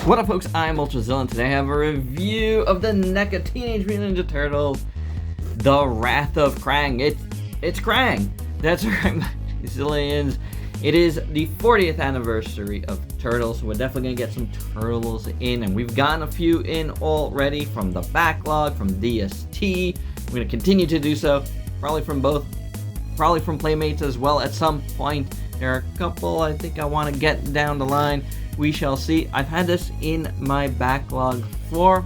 What up, folks? I'm ultrazillatoys, and today I have a review of the NECA Teenage Mutant Ninja Turtles, The Wrath of Krang. It's Krang. That's right, Zillions. It is the 40th anniversary of Turtles, so we're definitely gonna get some Turtles in, and we've gotten a few in already from the backlog, from DST. We're gonna continue to do so, probably from Playmates as well at some point. There are a couple I think I want to get down the line. We shall see. I've had this in my backlog for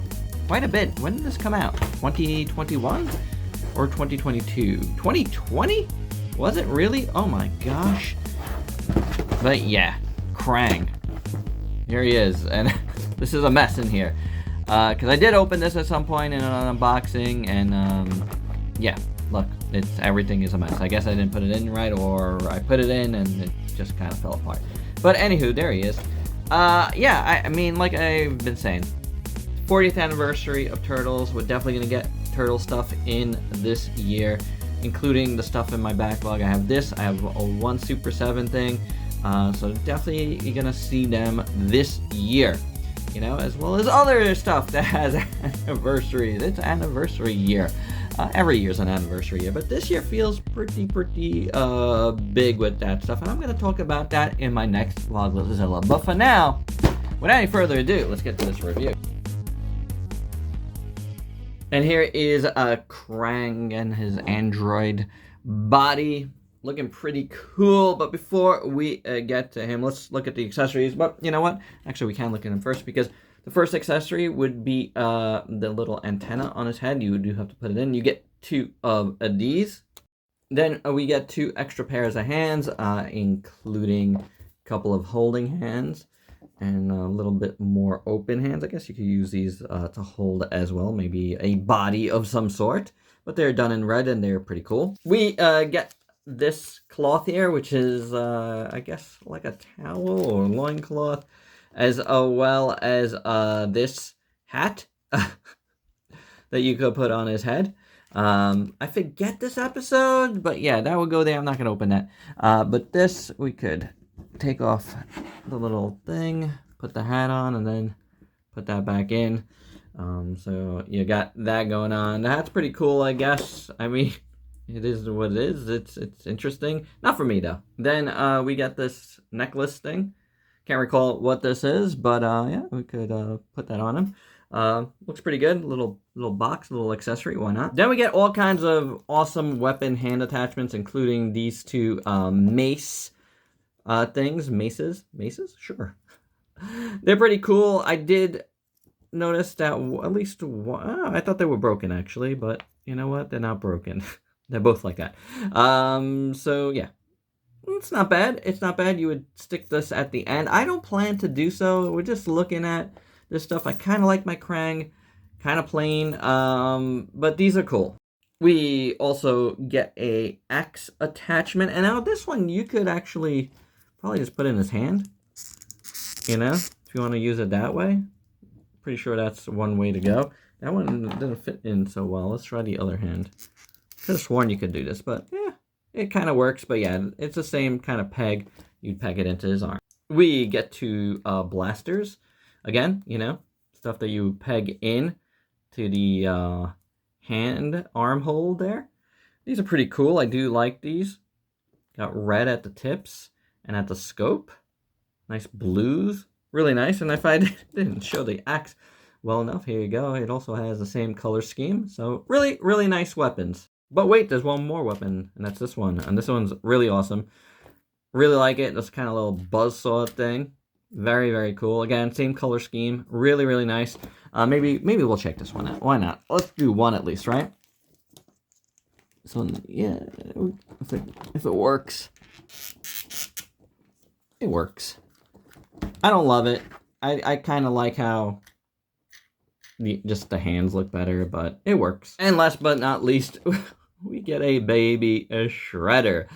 quite a bit. When did this come out? 2021 or 2022? 2020? Was it really? Oh my gosh. But yeah, Krang. Here he is, and this is a mess in here. Because I did open this at some point in an unboxing, and yeah, look, everything is a mess. I guess I didn't put it in right, or I put it in and it just kind of fell apart. But anywho, there he is. Yeah, I mean, like I've been saying, 40th anniversary of Turtles. We're definitely gonna get Turtle stuff in this year, including the stuff in my backlog. I have this. I have a 1 Super 7 thing. So definitely you're gonna see them this year, you know, as well as other stuff that has anniversaries. It's anniversary year. Every year's an anniversary year, but this year feels pretty big with that stuff, and I'm going to talk about that in my next vlog with Zilla. But for now, without any further ado, let's get to this review. And here is Krang and his android body, looking pretty cool. But before we get to him, let's look at the accessories. But you know what? Actually, we can look at him first, because the first accessory would be the little antenna on his head. You do have to put it in. You get 2 of these. Then we get 2 extra pairs of hands, including a couple of holding hands and a little bit more open hands. I guess you could use these to hold as well, maybe a body of some sort. But they're done in red and they're pretty cool. We get this cloth here, which is, I guess, like a towel or loincloth, as well as this hat that you could put on his head. I forget this episode, but yeah, that would go there. I'm not gonna open that. But this, we could take off the little thing, put the hat on, and then put that back in. So you got that going on. The hat's pretty cool, I guess. I mean, it is what it is. It's interesting. Not for me though. Then we got this necklace thing. Can't recall what this is, but yeah, we could put that on him. Looks pretty good. Little box, little accessory. Why not? Then we get all kinds of awesome weapon hand attachments, including these 2 mace things. Maces? Sure. They're pretty cool. I did notice that at least one, I thought they were broken actually, but you know what? They're not broken. They're both like that. So yeah. It's not bad. It's not bad. You would stick this at the end. I don't plan to do so. We're just looking at this stuff. I kind of like my Krang, kind of plain, but these are cool. We also get a axe attachment, and now this one you could actually probably just put in his hand, you know, if you want to use it that way. Pretty sure that's one way to go. That one doesn't fit in so well. Let's try the other hand. Could have sworn you could do this, but yeah. It kind of works, but yeah, it's the same kind of peg. You'd peg it into his arm. We get 2 blasters. Again, you know, stuff that you peg in to the hand arm hole there. These are pretty cool. I do like these. Got red at the tips and at the scope. Nice blues. Really nice. And if I didn't show the axe well enough, here you go. It also has the same color scheme. So really nice weapons. But wait, there's one more weapon, and that's this one. And this one's really awesome. Really like it. This kind of little buzzsaw thing. Very cool. Again, same color scheme. Really nice. Maybe we'll check this one out. Why not? Let's do one at least, right? This one, yeah. If it works. It works. I don't love it. I kind of like how just the hands look better, but it works. And last but not least, we get a baby shredder.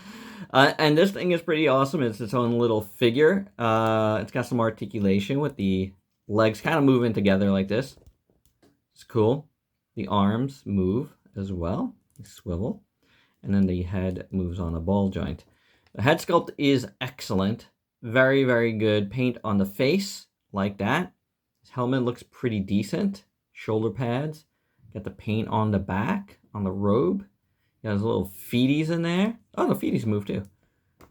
And this thing is pretty awesome. It's its own little figure. It's got some articulation with the legs kind of moving together like this. It's cool. The arms move as well. They swivel. And then the head moves on a ball joint. The head sculpt is excellent. Very good. Paint on the face like that. His helmet looks pretty decent. Shoulder pads. Got the paint on the back, on the robe. Got his little feeties in there. Oh, the feeties move too.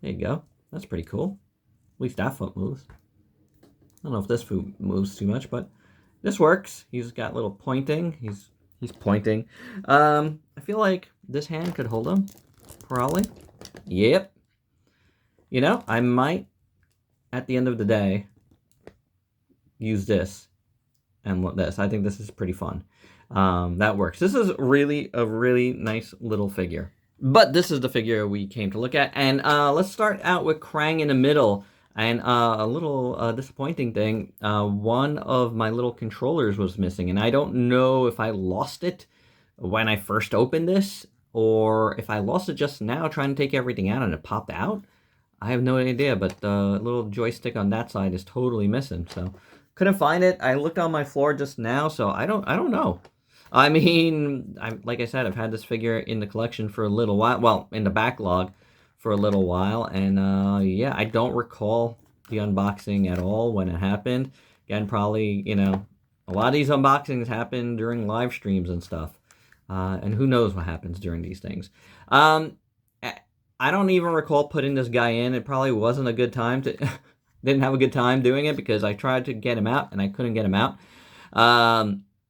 There you go. That's pretty cool. At least that foot moves. I don't know if this foot moves too much, but this works. He's got little pointing. He's pointing. I feel like this hand could hold him. Probably. Yep. You know, I might, at the end of the day, use this and this. I think this is pretty fun. That works. This is really a really nice little figure. But this is the figure we came to look at. And let's start out with Krang in the middle. And a little disappointing thing, one of my little controllers was missing. And I don't know if I lost it when I first opened this, or if I lost it just now trying to take everything out and it popped out. I have no idea, but the little joystick on that side is totally missing. So couldn't find it. I looked on my floor just now, so I don't know. I mean, like I said, I've had this figure in the collection for a little while. Well, in the backlog for a little while. And yeah, I don't recall the unboxing at all when it happened. Again, probably, you know, a lot of these unboxings happen during live streams and stuff. And who knows what happens during these things. I don't even recall putting this guy in. It probably wasn't a good time to... didn't have a good time doing it because I tried to get him out and I couldn't get him out.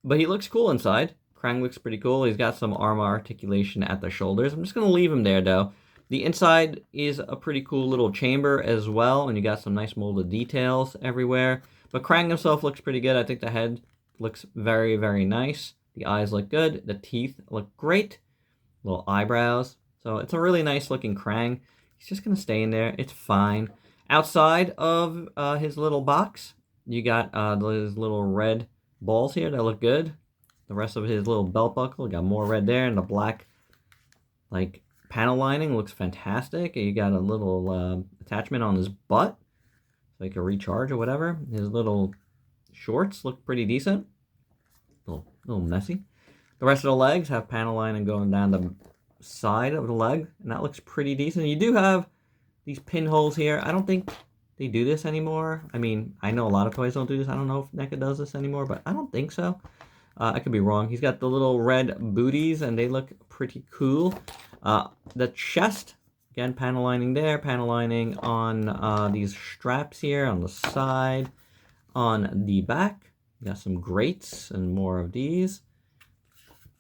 But he looks cool inside. Krang looks pretty cool. He's got some arm articulation at the shoulders. I'm just going to leave him there, though. The inside is a pretty cool little chamber as well, and you got some nice molded details everywhere. But Krang himself looks pretty good. I think the head looks very, very nice. The eyes look good. The teeth look great. Little eyebrows. So it's a really nice looking Krang. He's just going to stay in there. It's fine. Outside of his little box, you got those little red balls here that look good. The rest of his little belt buckle, got more red there, and the black, like, panel lining looks fantastic. You got a little attachment on his butt, so he can recharge or whatever. His little shorts look pretty decent. A little messy. The rest of the legs have panel lining going down the side of the leg, and that looks pretty decent. You do have these pinholes here. I don't think they do this anymore. I mean, I know a lot of toys don't do this. I don't know if NECA does this anymore, but I don't think so. I could be wrong. He's got the little red booties, and they look pretty cool. The chest, again, panel lining there, panel lining on these straps here on the side. On the back, you got some grates and more of these.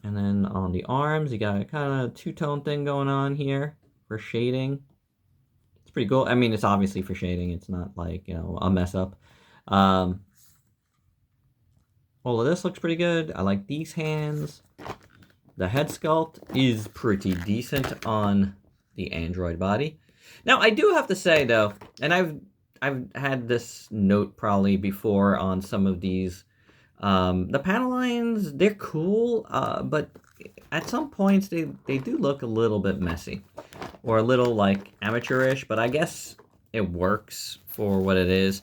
And then on the arms, you got a kind of two-tone thing going on here for shading. It's pretty cool. I mean, it's obviously for shading. It's not like, you know, a mess up. All of this looks pretty good. I like these hands. The head sculpt is pretty decent on the android body. Now, I do have to say, though, and I've had this note probably before on some of these, the panel lines, they're cool, but at some points they do look a little bit messy. Or a little, like, amateurish, but I guess it works for what it is.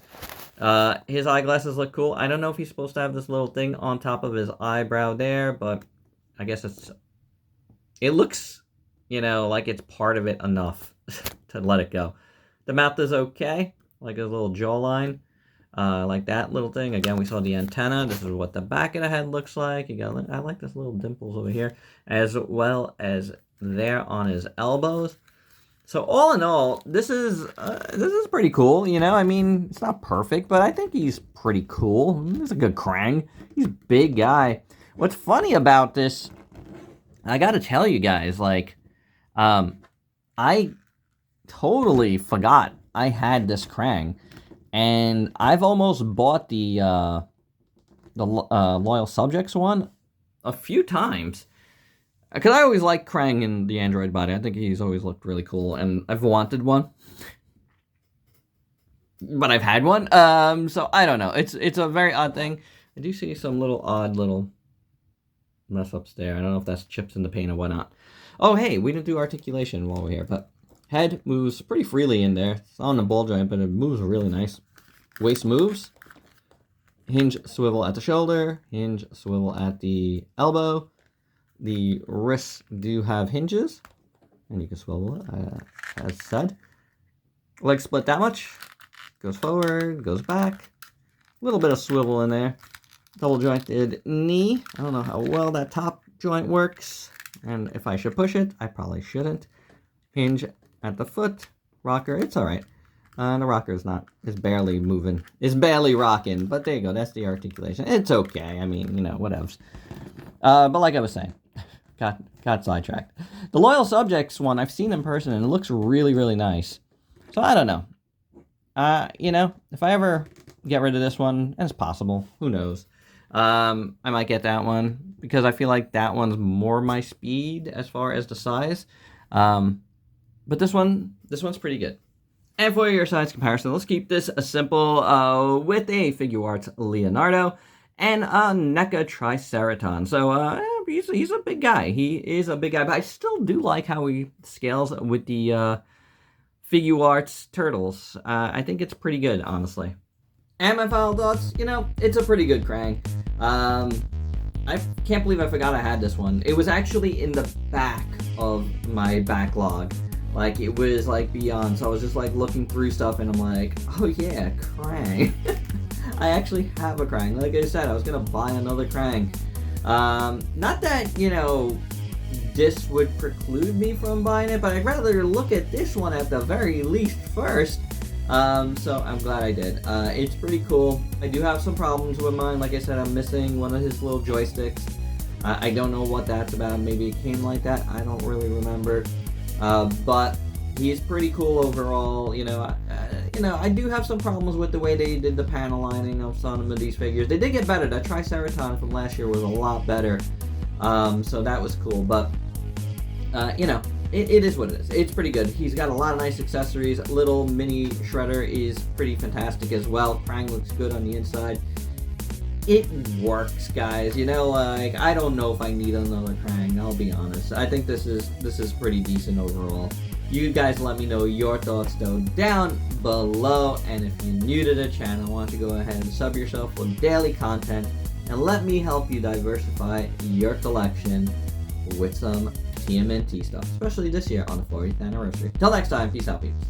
His eyeglasses look cool. I don't know if he's supposed to have this little thing on top of his eyebrow there, but I guess it looks, you know, like it's part of it enough to let it go. The mouth is okay, like a little jawline, like that little thing. Again, we saw the antenna. This is what the back of the head looks like. You got, I like this little dimples over here, as well as there on his elbows. So all in all, this is pretty cool, you know? I mean, it's not perfect, but I think he's pretty cool. He's a good Krang. He's a big guy. What's funny about this, I gotta tell you guys, like, I totally forgot I had this Krang, and I've almost bought the Loyal Subjects one a few times. Because I always like Krang in the android body. I think he's always looked really cool, and I've wanted one. But I've had one, so I don't know. It's a very odd thing. I do see some odd little mess-ups there. I don't know if that's chips in the paint or whatnot. Oh, hey, we didn't do articulation while we're here, but head moves pretty freely in there. It's on the ball joint, but it moves really nice. Waist moves. Hinge swivel at the shoulder. Hinge swivel at the elbow. The wrists do have hinges, and you can swivel it, as said. Leg split that much. Goes forward, goes back. A little bit of swivel in there. double jointed knee. I don't know how well that top joint works, and if I should push it, I probably shouldn't. Hinge at the foot, rocker, it's all right. The rocker is barely moving. It's barely rocking, but there you go. That's the articulation. It's okay. I mean, you know, whatevs. But like I was saying, got sidetracked. The Loyal Subjects one, I've seen in person, and it looks really, really nice. So I don't know. You know, if I ever get rid of this one, and it's possible, who knows? I might get that one, because I feel like that one's more my speed as far as the size. But this one's pretty good. And for your size comparison, let's keep this simple with a Figuarts Leonardo and a NECA Triceraton. So he's a big guy. He is a big guy, but I still do like how he scales with the Figuarts Turtles. I think it's pretty good, honestly. And my final thoughts, you know, it's a pretty good Krang. I can't believe I forgot I had this one. It was actually in the back of my backlog. Like, it was, like, beyond. So I was just, like, looking through stuff, and I'm like, oh, yeah, Krang. I actually have a Krang. Like I said, I was going to buy another Krang. Not that, you know, this would preclude me from buying it, but I'd rather look at this one at the very least first. So I'm glad I did. It's pretty cool. I do have some problems with mine. Like I said, I'm missing one of his little joysticks. I don't know what that's about. Maybe it came like that. I don't really remember. But he's pretty cool overall. You know, I do have some problems with the way they did the panel lining of some of these figures. They did get better. That Triceraton from last year was a lot better. So that was cool. But, you know, it is what it is. It's pretty good. He's got a lot of nice accessories. Little mini Shredder is pretty fantastic as well. Krang looks good on the inside. It works, guys. You know, like, I don't know if I need another Krang, I'll be honest. I think this is pretty decent overall. You guys let me know your thoughts, though, down below. And if you're new to the channel, why don't you go ahead and sub yourself for daily content, and let me help you diversify your collection with some TMNT stuff, especially this year on the 40th anniversary. Till next time, peace out, peeps.